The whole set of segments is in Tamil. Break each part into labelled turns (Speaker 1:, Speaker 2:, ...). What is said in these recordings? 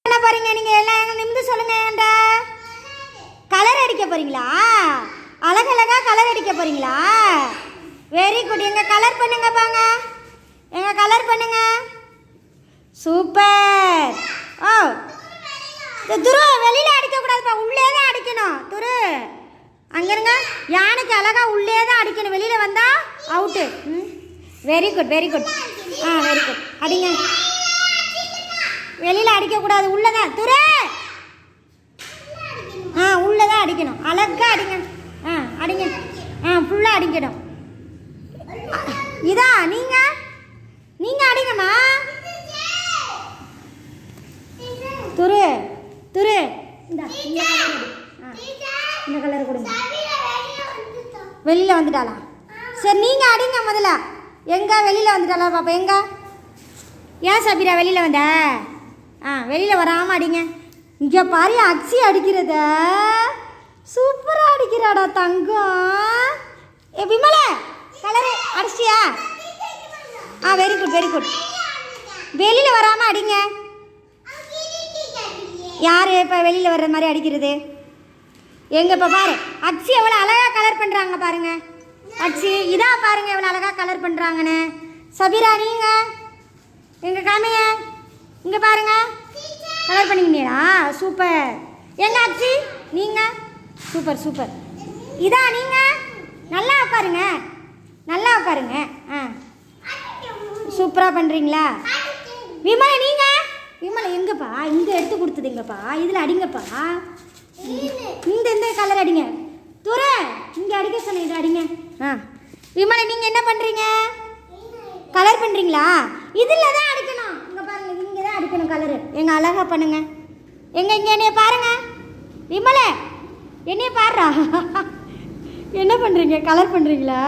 Speaker 1: என்ன பாருங்க, நீங்கள் எல்லாம் எங்கே நிமிந்து சொல்லுங்கள். ஏன்டா கலர் அடிக்க போகிறீங்களா? அழகழகாக கலர் அடிக்க போகிறீங்களா? Very good. எங்கள் கலர் பண்ணுங்க பாங்க, எங்கள் கலர் பண்ணுங்க. சூப்பர். ஓ துரு, வெளியில் அடிக்கக்கூடாதுப்பா, உள்ளே தான் அடிக்கணும். துரு அங்கே இருங்க. யானைக்கு அழகாக உள்ளே தான் அடிக்கணும், வெளியில் வந்தால் out. Very good very good. Very good. அடிங்க. வெளியில் அடிக்கக்கூடாது, உள்ளே தான். துரு உள்ளே தான் அடிக்கணும், அழகாக அடிங்க. அடிங்க. ஃபுல்லாக அடிக்கணும். இதா நீங்கள் அடிங்கம்மா. துரு துரு இந்த கலர் கொடுங்க. வெளியில் வந்துட்டாளா? சரி நீங்கள் அடிங்க முதல்ல. எங்கே வெளியில் வந்துட்டாளா பாப்பா? எங்கே? ஏன் சபீரா வெளியில் வந்த? வெளியில் வராமல் அடிங்க. இங்கே பாரு, அக்ஸி அடிக்கிறத சூப்பராக அடிக்கிறாடா தங்கம். விமலா கலரு அடிச்சியா? Very good very good. வெளியில் வராமல் அடிங்க. யார் இப்போ வெளியில் வர்ற மாதிரி அடிக்கிறது? எங்கே இப்போ பாரு, அக்ஸி எவ்வளோ அழகாக கலர் பண்ணுறாங்க பாருங்க. அக்ஸி இதா பாருங்க எவ்வளோ அழகாக கலர் பண்ணுறாங்கன்னு. சபீரா நீங்கள் எங்கே காமிங்க, இங்கே பாருங்க கலர் பண்ணிக்கிட்டீங்களா? சூப்பர். எங்கே அக்ஸி நீங்கள்? Super super. இதா நீங்கள் நல்லா உட்காருங்க, நல்லா உட்காருங்க. சூப்பராக பண்ணுறீங்களா? விமலா நீங்கள்? விமலா எங்கப்பா? இங்கே எடுத்து கொடுத்ததுங்கப்பா, இதில் அடிங்கப்பா. இந்த கலர் அடிங்க. துர இங்கே அடிக்க சொன்ன, இதை அடிங்க. விமலா நீங்கள் என்ன பண்ணுறீங்க? கலர் பண்ணுறீங்களா? இதில் தான் அடிக்கணும். இங்கே பாருங்கள், இங்கே தான் அடிக்கணும் கலரு. எங்கள் அழகாக பண்ணுங்க. இங்கே என்னைய பாருங்க. விமலா என்னைய பாடுறா. என்ன பண்ணுறீங்க? கலர் பண்ணுறீங்களா?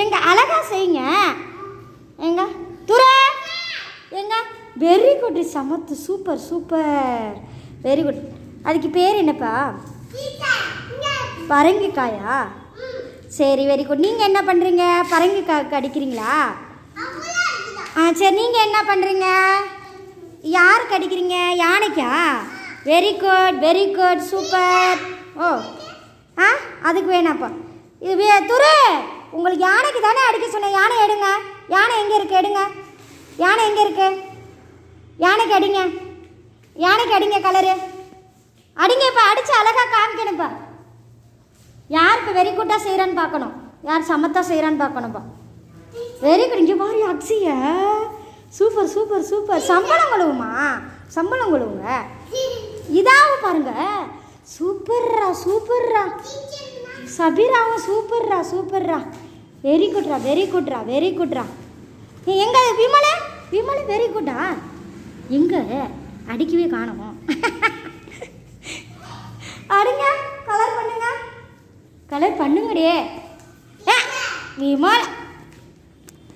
Speaker 1: எங்கள் அழகாக செய்யுங்க. எங்க துர எங்க? Very good. சமத்து. Super super. Very good. அதுக்கு பேர் என்னப்பா? பரங்கிக்காயா? சரி வெரி குட். நீங்கள் என்ன பண்ணுறீங்க? பரங்கிக்காய்க்கு அடிக்கிறீங்களா? சரி நீங்கள் என்ன பண்ணுறீங்க? யாருக்கு அடிக்கிறீங்க? யானைக்கா? Very good very good. Super. ஓ அதுக்கு வேணாப்பா. இது துரு உங்களுக்கு யானைக்கு தானே அடிக்க சொன்னேன். யானை எடுங்க. யானை எங்கே இருக்குது? எடுங்க. யானை எங்கே இருக்குது? யானைக்கு அடிங்க. யானைக்கு அடிங்க கலரு. அடிங்க. இப்போ அடித்து அழகாக காமிக்கணும்ப்பா. யார் இப்போ வெரி குட்டாக செய்கிறான்னு பார்க்கணும், யார் சமத்தாக செய்கிறான்னு பார்க்கணும்ப்பா. Very good. இங்கே பாரு அக்ஸிய. Super super super. சம்பளம் கொழுவுமா? சம்பளம் கொழுவுங்க. இதாவும் பாருங்க. சூப்பர்ரா சூப்பர்ரா. சபீராவும் சூப்பர்ரா சூப்பர்ரா. வெரி குட்ரா வெரி குட்ரா வெரி குட்ரா. எங்க விமலா? விமலா வெரி குட்டா. எங்கே அடிக்கவே காணோம். அடிங்க. கலர் பண்ணுங்க, கலர் பண்ணுங்கடே. விமலா